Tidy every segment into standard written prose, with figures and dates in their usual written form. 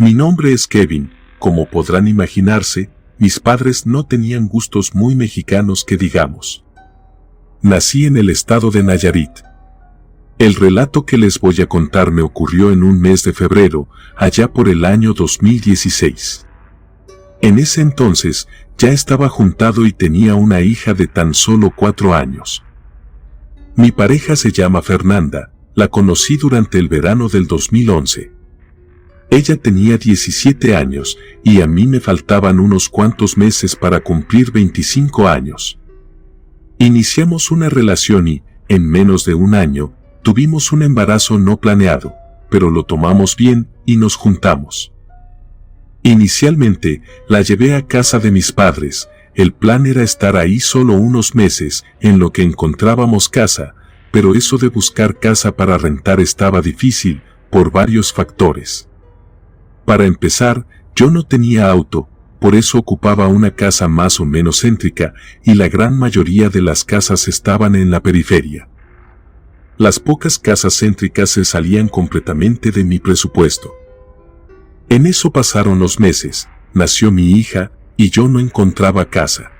Mi nombre es Kevin. Como podrán imaginarse, mis padres no tenían gustos muy mexicanos que digamos. Nací en el estado de Nayarit. El relato que les voy a contar me ocurrió en un mes de febrero, allá por el año 2016. En ese entonces, ya estaba juntado y tenía una hija de tan solo 4 años. Mi pareja se llama Fernanda, la conocí durante el verano del 2011. Ella tenía 17 años y a mí me faltaban unos cuantos meses para cumplir 25 años. Iniciamos una relación y, en menos de un año, tuvimos un embarazo no planeado, pero lo tomamos bien y nos juntamos. Inicialmente, la llevé a casa de mis padres. El plan era estar ahí solo unos meses, en lo que encontrábamos casa, pero eso de buscar casa para rentar estaba difícil, por varios factores. Para empezar, yo no tenía auto, por eso ocupaba una casa más o menos céntrica, y la gran mayoría de las casas estaban en la periferia. Las pocas casas céntricas se salían completamente de mi presupuesto. En eso pasaron los meses, nació mi hija, y yo no encontraba casa.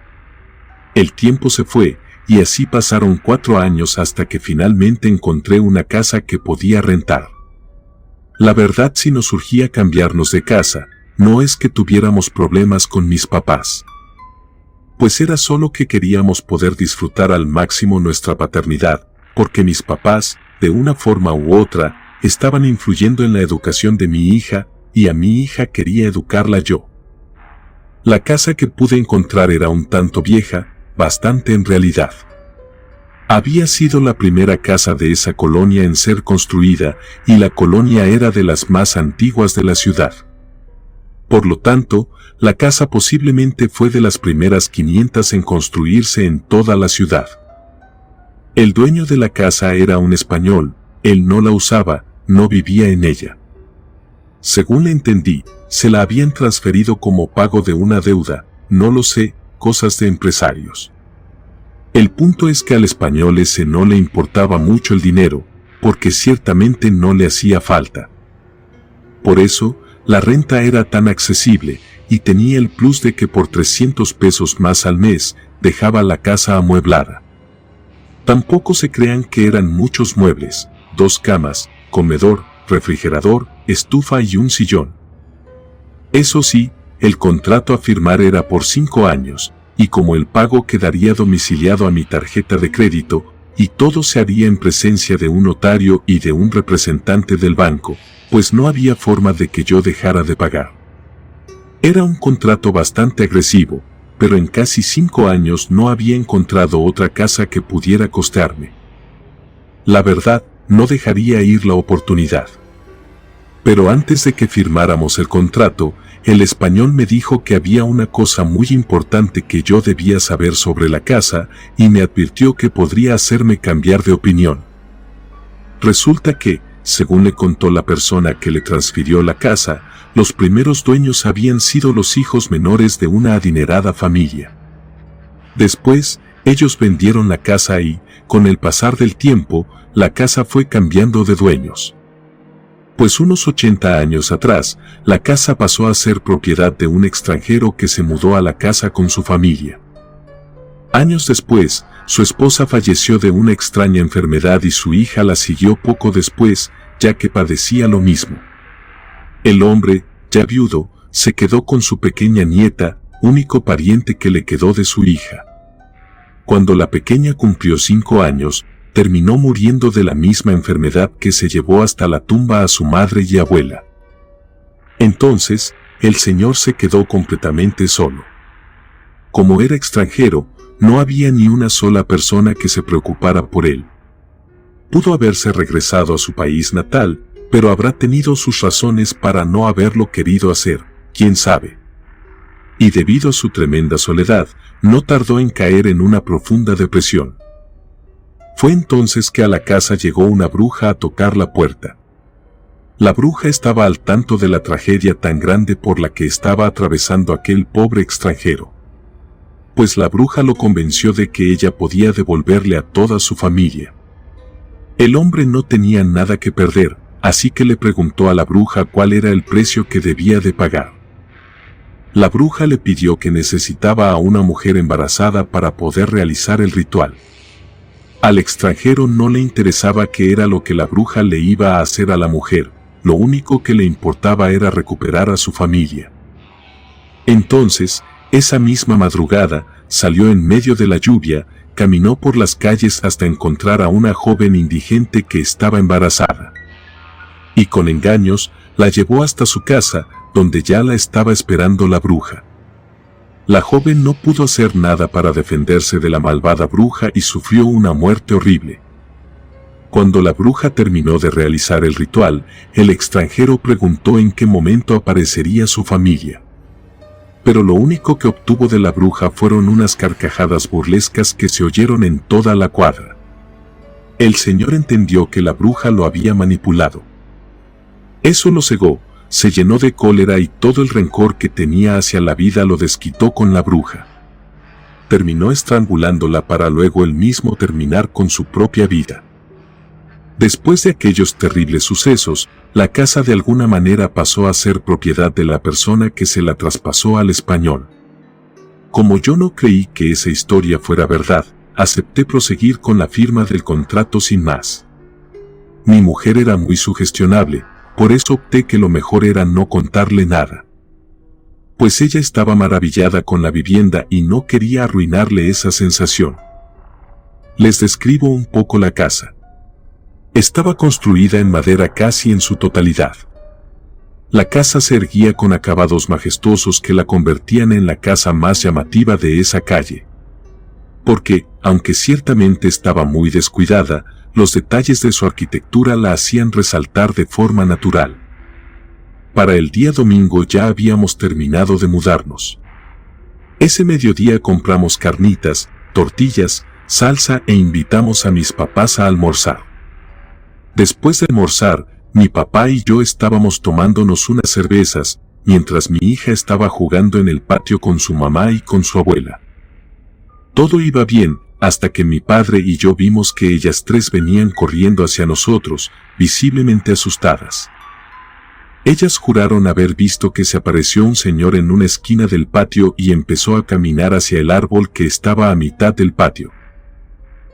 El tiempo se fue, y así pasaron 4 años hasta que finalmente encontré una casa que podía rentar. La verdad, si nos surgía cambiarnos de casa, no es que tuviéramos problemas con mis papás. Pues era solo que queríamos poder disfrutar al máximo nuestra paternidad, porque mis papás, de una forma u otra, estaban influyendo en la educación de mi hija, y a mi hija quería educarla yo. La casa que pude encontrar era un tanto vieja, bastante en realidad. Había sido la primera casa de esa colonia en ser construida, y la colonia era de las más antiguas de la ciudad. Por lo tanto, la casa posiblemente fue de las primeras 500 en construirse en toda la ciudad. El dueño de la casa era un español, él no la usaba, no vivía en ella. Según le entendí, se la habían transferido como pago de una deuda, no lo sé, cosas de empresarios. El punto es que al español ese no le importaba mucho el dinero, porque ciertamente no le hacía falta. Por eso, la renta era tan accesible, y tenía el plus de que por 300 pesos más al mes, dejaba la casa amueblada. Tampoco se crean que eran muchos muebles, 2 camas, comedor, refrigerador, estufa y un sillón. Eso sí, el contrato a firmar era por 5 años, y como el pago quedaría domiciliado a mi tarjeta de crédito, y todo se haría en presencia de un notario y de un representante del banco, pues no había forma de que yo dejara de pagar. Era un contrato bastante agresivo, pero en casi 5 años no había encontrado otra casa que pudiera costearme. La verdad, no dejaría ir la oportunidad. Pero antes de que firmáramos el contrato, el español me dijo que había una cosa muy importante que yo debía saber sobre la casa, y me advirtió que podría hacerme cambiar de opinión. Resulta que, según le contó la persona que le transfirió la casa, los primeros dueños habían sido los hijos menores de una adinerada familia. Después, ellos vendieron la casa y, con el pasar del tiempo, la casa fue cambiando de dueños. Pues unos 80 años atrás, la casa pasó a ser propiedad de un extranjero que se mudó a la casa con su familia. Años después, su esposa falleció de una extraña enfermedad y su hija la siguió poco después, ya que padecía lo mismo. El hombre, ya viudo, se quedó con su pequeña nieta, único pariente que le quedó de su hija. Cuando la pequeña cumplió 5 años, terminó muriendo de la misma enfermedad que se llevó hasta la tumba a su madre y abuela. Entonces, el señor se quedó completamente solo. Como era extranjero, no había ni una sola persona que se preocupara por él. Pudo haberse regresado a su país natal, pero habrá tenido sus razones para no haberlo querido hacer, quién sabe. Y debido a su tremenda soledad, no tardó en caer en una profunda depresión. Fue entonces que a la casa llegó una bruja a tocar la puerta. La bruja estaba al tanto de la tragedia tan grande por la que estaba atravesando aquel pobre extranjero. Pues la bruja lo convenció de que ella podía devolverle a toda su familia. El hombre no tenía nada que perder, así que le preguntó a la bruja cuál era el precio que debía de pagar. La bruja le pidió que necesitaba a una mujer embarazada para poder realizar el ritual. Al extranjero no le interesaba qué era lo que la bruja le iba a hacer a la mujer, lo único que le importaba era recuperar a su familia. Entonces, esa misma madrugada, salió en medio de la lluvia, caminó por las calles hasta encontrar a una joven indigente que estaba embarazada. Y con engaños, la llevó hasta su casa, donde ya la estaba esperando la bruja. La joven no pudo hacer nada para defenderse de la malvada bruja y sufrió una muerte horrible. Cuando la bruja terminó de realizar el ritual, el extranjero preguntó en qué momento aparecería su familia. Pero lo único que obtuvo de la bruja fueron unas carcajadas burlescas que se oyeron en toda la cuadra. El señor entendió que la bruja lo había manipulado. Eso lo cegó, se llenó de cólera y todo el rencor que tenía hacia la vida lo desquitó con la bruja. Terminó estrangulándola para luego él mismo terminar con su propia vida. Después de aquellos terribles sucesos, la casa de alguna manera pasó a ser propiedad de la persona que se la traspasó al español. Como yo no creí que esa historia fuera verdad, acepté proseguir con la firma del contrato sin más. Mi mujer era muy sugestionable, por eso opté que lo mejor era no contarle nada. Pues ella estaba maravillada con la vivienda y no quería arruinarle esa sensación. Les describo un poco la casa. Estaba construida en madera casi en su totalidad. La casa se erguía con acabados majestuosos que la convertían en la casa más llamativa de esa calle. Porque, aunque ciertamente estaba muy descuidada, los detalles de su arquitectura la hacían resaltar de forma natural. Para el día domingo ya habíamos terminado de mudarnos. Ese mediodía compramos carnitas, tortillas, salsa e invitamos a mis papás a almorzar. Después de almorzar, mi papá y yo estábamos tomándonos unas cervezas, mientras mi hija estaba jugando en el patio con su mamá y con su abuela. Todo iba bien, hasta que mi padre y yo vimos que ellas tres venían corriendo hacia nosotros, visiblemente asustadas. Ellas juraron haber visto que se apareció un señor en una esquina del patio y empezó a caminar hacia el árbol que estaba a mitad del patio.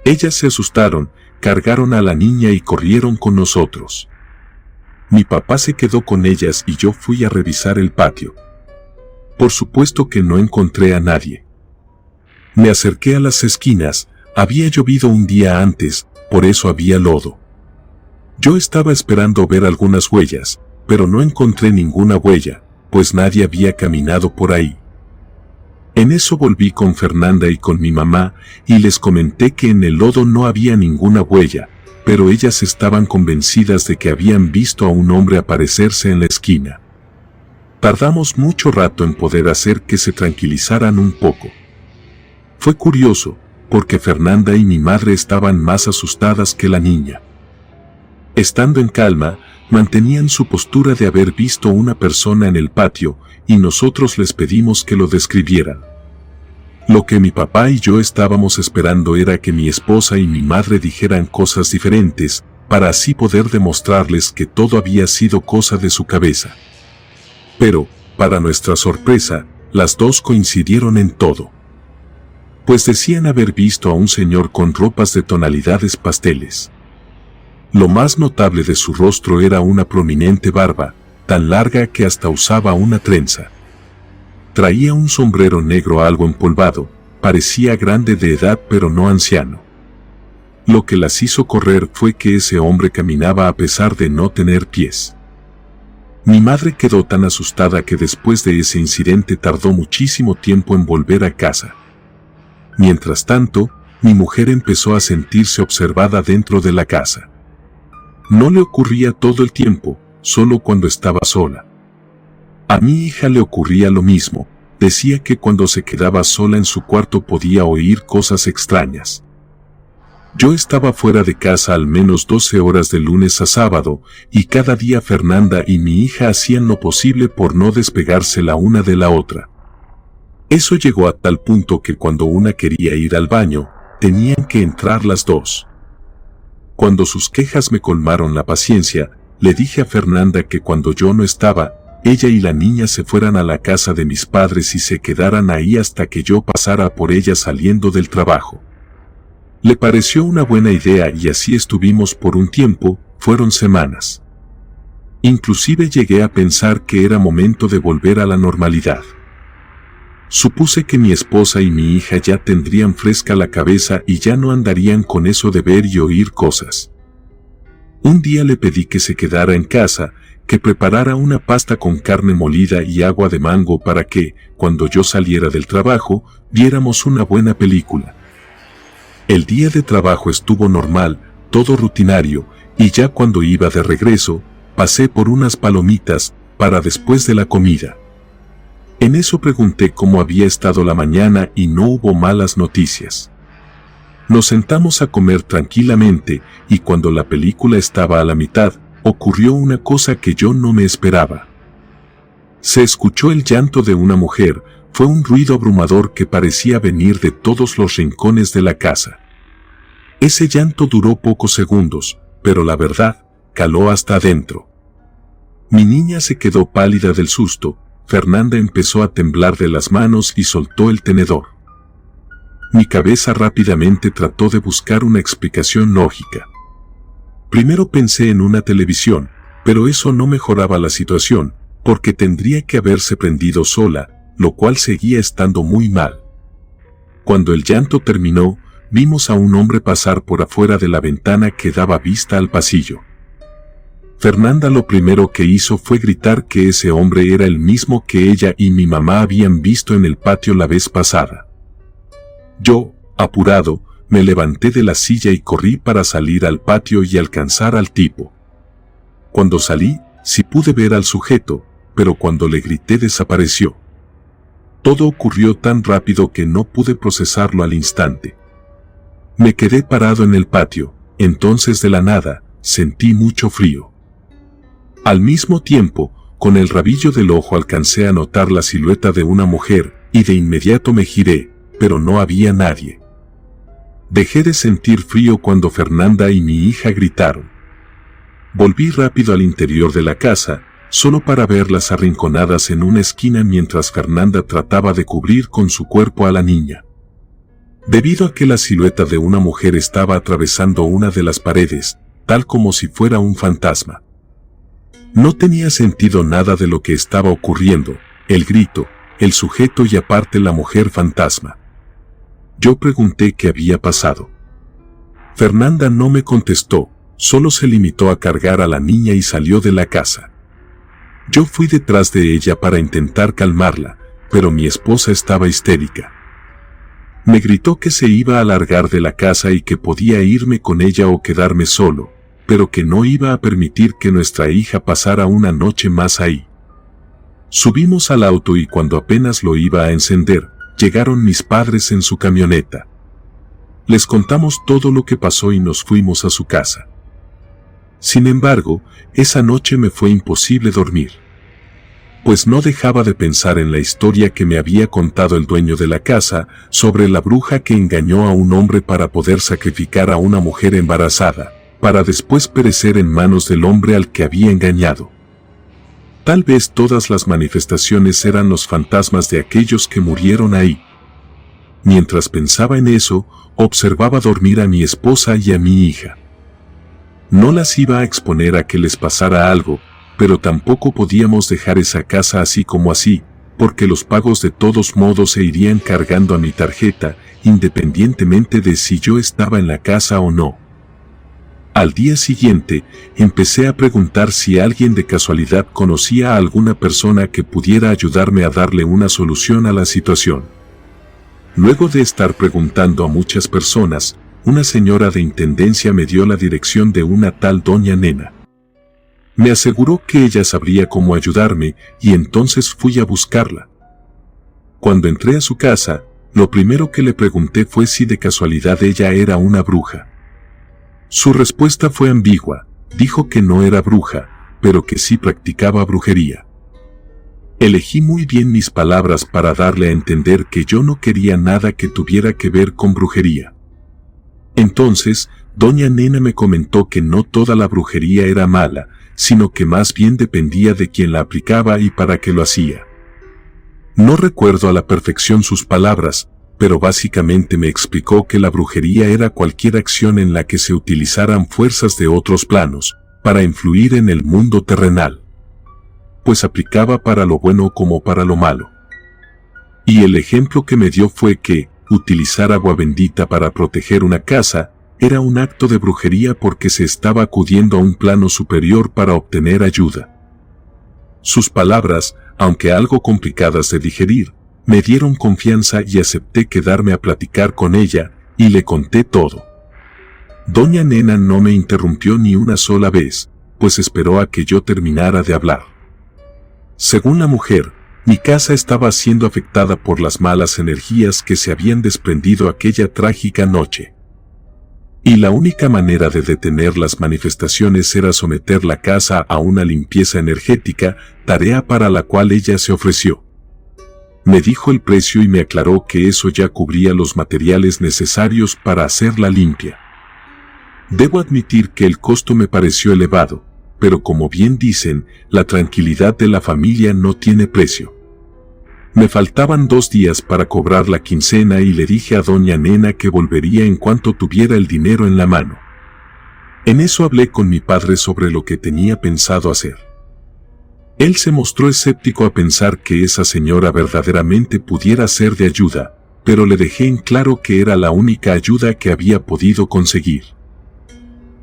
Ellas se asustaron, cargaron a la niña y corrieron con nosotros. Mi papá se quedó con ellas y yo fui a revisar el patio. Por supuesto que no encontré a nadie. Me acerqué a las esquinas, había llovido un día antes, por eso había lodo. Yo estaba esperando ver algunas huellas, pero no encontré ninguna huella, pues nadie había caminado por ahí. En eso volví con Fernanda y con mi mamá, y les comenté que en el lodo no había ninguna huella, pero ellas estaban convencidas de que habían visto a un hombre aparecerse en la esquina. Tardamos mucho rato en poder hacer que se tranquilizaran un poco. Fue curioso, porque Fernanda y mi madre estaban más asustadas que la niña. Estando en calma, mantenían su postura de haber visto una persona en el patio, y nosotros les pedimos que lo describieran. Lo que mi papá y yo estábamos esperando era que mi esposa y mi madre dijeran cosas diferentes, para así poder demostrarles que todo había sido cosa de su cabeza. Pero, para nuestra sorpresa, las dos coincidieron en todo. Pues decían haber visto a un señor con ropas de tonalidades pasteles. Lo más notable de su rostro era una prominente barba, tan larga que hasta usaba una trenza. Traía un sombrero negro algo empolvado, parecía grande de edad pero no anciano. Lo que las hizo correr fue que ese hombre caminaba a pesar de no tener pies. Mi madre quedó tan asustada que después de ese incidente tardó muchísimo tiempo en volver a casa. Mientras tanto, mi mujer empezó a sentirse observada dentro de la casa. No le ocurría todo el tiempo, solo cuando estaba sola. A mi hija le ocurría lo mismo, decía que cuando se quedaba sola en su cuarto podía oír cosas extrañas. Yo estaba fuera de casa al menos 12 horas de lunes a sábado, y cada día Fernanda y mi hija hacían lo posible por no despegarse la una de la otra. Eso llegó a tal punto que cuando una quería ir al baño, tenían que entrar las dos. Cuando sus quejas me colmaron la paciencia, le dije a Fernanda que cuando yo no estaba, ella y la niña se fueran a la casa de mis padres y se quedaran ahí hasta que yo pasara por ella saliendo del trabajo. Le pareció una buena idea y así estuvimos por un tiempo, fueron semanas. Inclusive llegué a pensar que era momento de volver a la normalidad. Supuse que mi esposa y mi hija ya tendrían fresca la cabeza y ya no andarían con eso de ver y oír cosas. Un día le pedí que se quedara en casa, que preparara una pasta con carne molida y agua de mango para que, cuando yo saliera del trabajo, viéramos una buena película. El día de trabajo estuvo normal, todo rutinario, y ya cuando iba de regreso, pasé por unas palomitas, para después de la comida. En eso pregunté cómo había estado la mañana y no hubo malas noticias. Nos sentamos a comer tranquilamente, y cuando la película estaba a la mitad, ocurrió una cosa que yo no me esperaba. Se escuchó el llanto de una mujer, fue un ruido abrumador que parecía venir de todos los rincones de la casa. Ese llanto duró pocos segundos, pero la verdad, caló hasta adentro. Mi niña se quedó pálida del susto, Fernanda empezó a temblar de las manos y soltó el tenedor. Mi cabeza rápidamente trató de buscar una explicación lógica. Primero pensé en una televisión, pero eso no mejoraba la situación, porque tendría que haberse prendido sola, lo cual seguía estando muy mal. Cuando el llanto terminó, vimos a un hombre pasar por afuera de la ventana que daba vista al pasillo. Fernanda lo primero que hizo fue gritar que ese hombre era el mismo que ella y mi mamá habían visto en el patio la vez pasada. Yo, apurado, me levanté de la silla y corrí para salir al patio y alcanzar al tipo. Cuando salí, sí pude ver al sujeto, pero cuando le grité desapareció. Todo ocurrió tan rápido que no pude procesarlo al instante. Me quedé parado en el patio, entonces de la nada, sentí mucho frío. Al mismo tiempo, con el rabillo del ojo alcancé a notar la silueta de una mujer, y de inmediato me giré, pero no había nadie. Dejé de sentir frío cuando Fernanda y mi hija gritaron. Volví rápido al interior de la casa, solo para verlas arrinconadas en una esquina mientras Fernanda trataba de cubrir con su cuerpo a la niña. Debido a que la silueta de una mujer estaba atravesando una de las paredes, tal como si fuera un fantasma. No tenía sentido nada de lo que estaba ocurriendo, el grito, el sujeto y aparte la mujer fantasma. Yo pregunté qué había pasado. Fernanda no me contestó, solo se limitó a cargar a la niña y salió de la casa. Yo fui detrás de ella para intentar calmarla, pero mi esposa estaba histérica. Me gritó que se iba a largar de la casa y que podía irme con ella o quedarme solo, pero que no iba a permitir que nuestra hija pasara una noche más ahí. Subimos al auto y cuando apenas lo iba a encender, llegaron mis padres en su camioneta. Les contamos todo lo que pasó y nos fuimos a su casa. Sin embargo, esa noche me fue imposible dormir. Pues no dejaba de pensar en la historia que me había contado el dueño de la casa sobre la bruja que engañó a un hombre para poder sacrificar a una mujer embarazada, para después perecer en manos del hombre al que había engañado. Tal vez todas las manifestaciones eran los fantasmas de aquellos que murieron ahí. Mientras pensaba en eso, observaba dormir a mi esposa y a mi hija. No las iba a exponer a que les pasara algo, pero tampoco podíamos dejar esa casa así como así, porque los pagos de todos modos se irían cargando a mi tarjeta, independientemente de si yo estaba en la casa o no. Al día siguiente, empecé a preguntar si alguien de casualidad conocía a alguna persona que pudiera ayudarme a darle una solución a la situación. Luego de estar preguntando a muchas personas, una señora de intendencia me dio la dirección de una tal doña Nena. Me aseguró que ella sabría cómo ayudarme y entonces fui a buscarla. Cuando entré a su casa, lo primero que le pregunté fue si de casualidad ella era una bruja. Su respuesta fue ambigua, dijo que no era bruja, pero que sí practicaba brujería. Elegí muy bien mis palabras para darle a entender que yo no quería nada que tuviera que ver con brujería. Entonces, doña Nena me comentó que no toda la brujería era mala, sino que más bien dependía de quien la aplicaba y para qué lo hacía. No recuerdo a la perfección sus palabras, pero básicamente me explicó que la brujería era cualquier acción en la que se utilizaran fuerzas de otros planos, para influir en el mundo terrenal. Pues aplicaba para lo bueno como para lo malo. Y el ejemplo que me dio fue que, utilizar agua bendita para proteger una casa, era un acto de brujería porque se estaba acudiendo a un plano superior para obtener ayuda. Sus palabras, aunque algo complicadas de digerir, me dieron confianza y acepté quedarme a platicar con ella, y le conté todo. Doña Nena no me interrumpió ni una sola vez, pues esperó a que yo terminara de hablar. Según la mujer, mi casa estaba siendo afectada por las malas energías que se habían desprendido aquella trágica noche. Y la única manera de detener las manifestaciones era someter la casa a una limpieza energética, tarea para la cual ella se ofreció. Me dijo el precio y me aclaró que eso ya cubría los materiales necesarios para hacerla limpia. Debo admitir que el costo me pareció elevado, pero como bien dicen, la tranquilidad de la familia no tiene precio. Me faltaban 2 días para cobrar la quincena y le dije a Doña Nena que volvería en cuanto tuviera el dinero en la mano. En eso hablé con mi padre sobre lo que tenía pensado hacer. Él se mostró escéptico a pensar que esa señora verdaderamente pudiera ser de ayuda, pero le dejé en claro que era la única ayuda que había podido conseguir.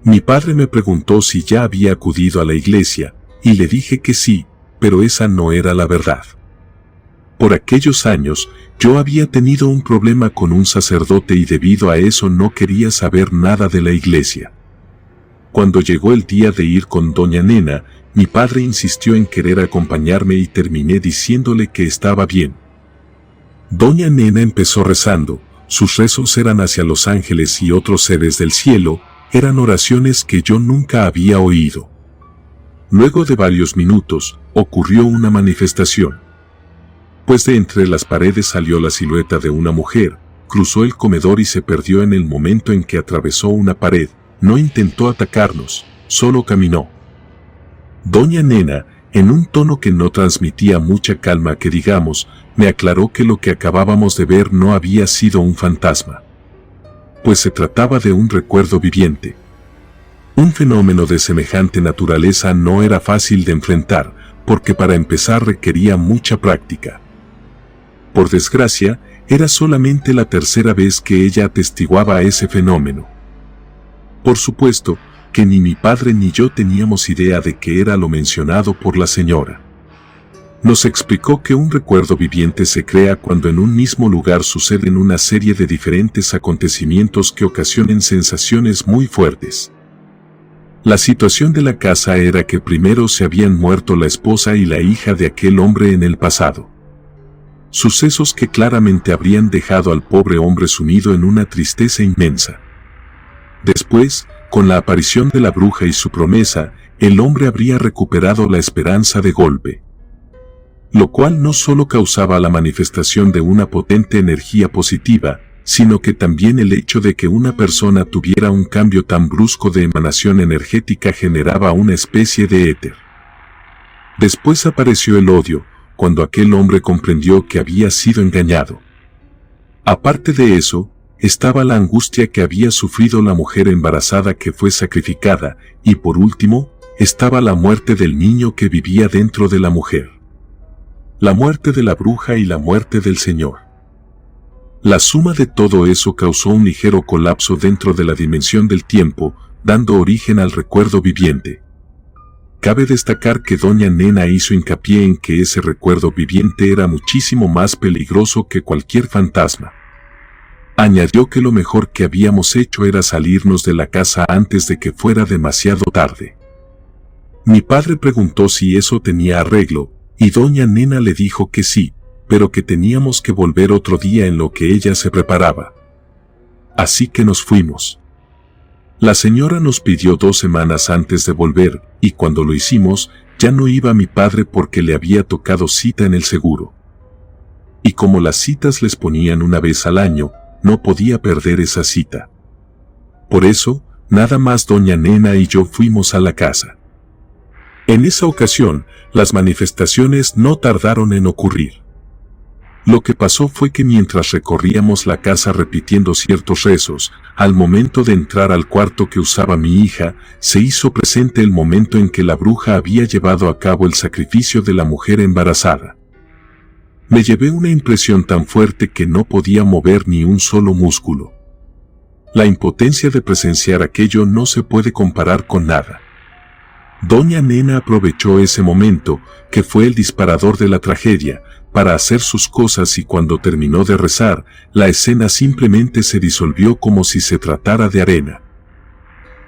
Mi padre me preguntó si ya había acudido a la iglesia, y le dije que sí, pero esa no era la verdad. Por aquellos años, yo había tenido un problema con un sacerdote y debido a eso no quería saber nada de la iglesia. Cuando llegó el día de ir con Doña Nena, mi padre insistió en querer acompañarme y terminé diciéndole que estaba bien. Doña Nena empezó rezando, sus rezos eran hacia los ángeles y otros seres del cielo, eran oraciones que yo nunca había oído. Luego de varios minutos, ocurrió una manifestación. Pues de entre las paredes salió la silueta de una mujer, cruzó el comedor y se perdió en el momento en que atravesó una pared, no intentó atacarnos, solo caminó. Doña Nena, en un tono que no transmitía mucha calma que digamos, me aclaró que lo que acabábamos de ver no había sido un fantasma. Pues se trataba de un recuerdo viviente. Un fenómeno de semejante naturaleza no era fácil de enfrentar, porque para empezar requería mucha práctica. Por desgracia, era solamente la tercera vez que ella atestiguaba ese fenómeno. Por supuesto, que ni mi padre ni yo teníamos idea de qué era lo mencionado por la señora. Nos explicó que un recuerdo viviente se crea cuando en un mismo lugar suceden una serie de diferentes acontecimientos que ocasionen sensaciones muy fuertes. La situación de la casa era que primero se habían muerto la esposa y la hija de aquel hombre en el pasado. Sucesos que claramente habrían dejado al pobre hombre sumido en una tristeza inmensa. Después, con la aparición de la bruja y su promesa, el hombre habría recuperado la esperanza de golpe. Lo cual no solo causaba la manifestación de una potente energía positiva, sino que también el hecho de que una persona tuviera un cambio tan brusco de emanación energética generaba una especie de éter. Después apareció el odio, cuando aquel hombre comprendió que había sido engañado. Aparte de eso, estaba la angustia que había sufrido la mujer embarazada que fue sacrificada, y por último, estaba la muerte del niño que vivía dentro de la mujer. La muerte de la bruja y la muerte del Señor. La suma de todo eso causó un ligero colapso dentro de la dimensión del tiempo, dando origen al recuerdo viviente. Cabe destacar que Doña Nena hizo hincapié en que ese recuerdo viviente era muchísimo más peligroso que cualquier fantasma. Añadió que lo mejor que habíamos hecho era salirnos de la casa antes de que fuera demasiado tarde. Mi padre preguntó si eso tenía arreglo, y Doña Nena le dijo que sí, pero que teníamos que volver otro día en lo que ella se preparaba. Así que nos fuimos. La señora nos pidió 2 semanas antes de volver, y cuando lo hicimos, ya no iba mi padre porque le había tocado cita en el seguro. Y como las citas les ponían una vez al año, no podía perder esa cita. Por eso, nada más Doña Nena y yo fuimos a la casa. En esa ocasión, las manifestaciones no tardaron en ocurrir. Lo que pasó fue que mientras recorríamos la casa repitiendo ciertos rezos, al momento de entrar al cuarto que usaba mi hija, se hizo presente el momento en que la bruja había llevado a cabo el sacrificio de la mujer embarazada. Me llevé una impresión tan fuerte que no podía mover ni un solo músculo. La impotencia de presenciar aquello no se puede comparar con nada. Doña Nena aprovechó ese momento, que fue el disparador de la tragedia, para hacer sus cosas y cuando terminó de rezar, la escena simplemente se disolvió como si se tratara de arena.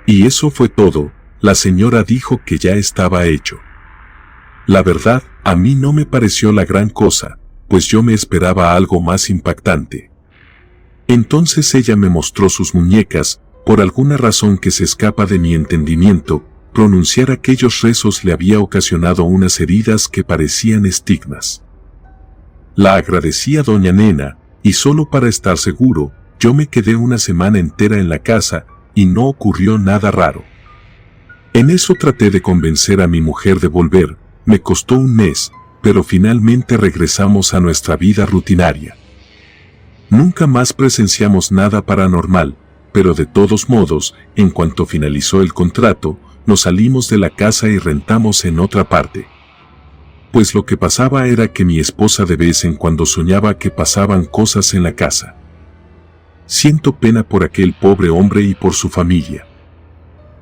Y eso fue todo, la señora dijo que ya estaba hecho. La verdad, a mí no me pareció la gran cosa, pues yo me esperaba algo más impactante. Entonces ella me mostró sus muñecas, por alguna razón que se escapa de mi entendimiento, pronunciar aquellos rezos le había ocasionado unas heridas que parecían estigmas. La agradecí a doña Nena, y solo para estar seguro, yo me quedé una semana entera en la casa, y no ocurrió nada raro. En eso traté de convencer a mi mujer de volver, me costó un mes, pero finalmente regresamos a nuestra vida rutinaria. Nunca más presenciamos nada paranormal, pero de todos modos, en cuanto finalizó el contrato, nos salimos de la casa y rentamos en otra parte. Pues lo que pasaba era que mi esposa de vez en cuando soñaba que pasaban cosas en la casa. Siento pena por aquel pobre hombre y por su familia.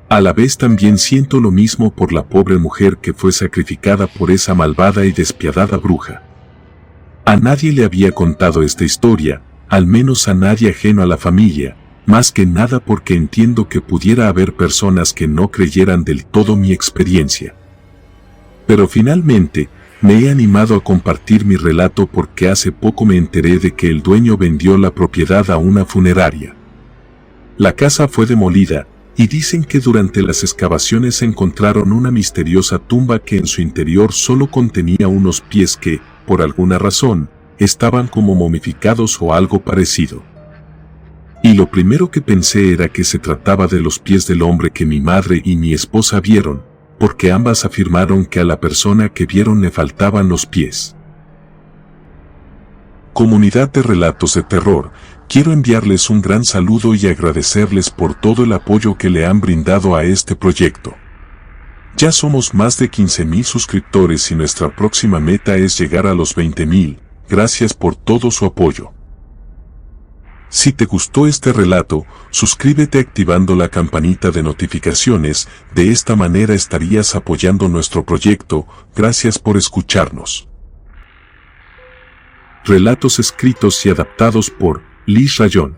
A la vez también siento lo mismo por la pobre mujer que fue sacrificada por esa malvada y despiadada bruja. A nadie le había contado esta historia, al menos a nadie ajeno a la familia, más que nada porque entiendo que pudiera haber personas que no creyeran del todo mi experiencia. Pero finalmente, me he animado a compartir mi relato porque hace poco me enteré de que el dueño vendió la propiedad a una funeraria. La casa fue demolida, y dicen que durante las excavaciones encontraron una misteriosa tumba que en su interior solo contenía unos pies que, por alguna razón, estaban como momificados o algo parecido. Y lo primero que pensé era que se trataba de los pies del hombre que mi madre y mi esposa vieron, porque ambas afirmaron que a la persona que vieron le faltaban los pies. Comunidad de Relatos de Terror, quiero enviarles un gran saludo y agradecerles por todo el apoyo que le han brindado a este proyecto. Ya somos más de 15,000 suscriptores y nuestra próxima meta es llegar a los 20,000, gracias por todo su apoyo. Si te gustó este relato, suscríbete activando la campanita de notificaciones, de esta manera estarías apoyando nuestro proyecto. Gracias por escucharnos. Relatos escritos y adaptados por Liz Rayón.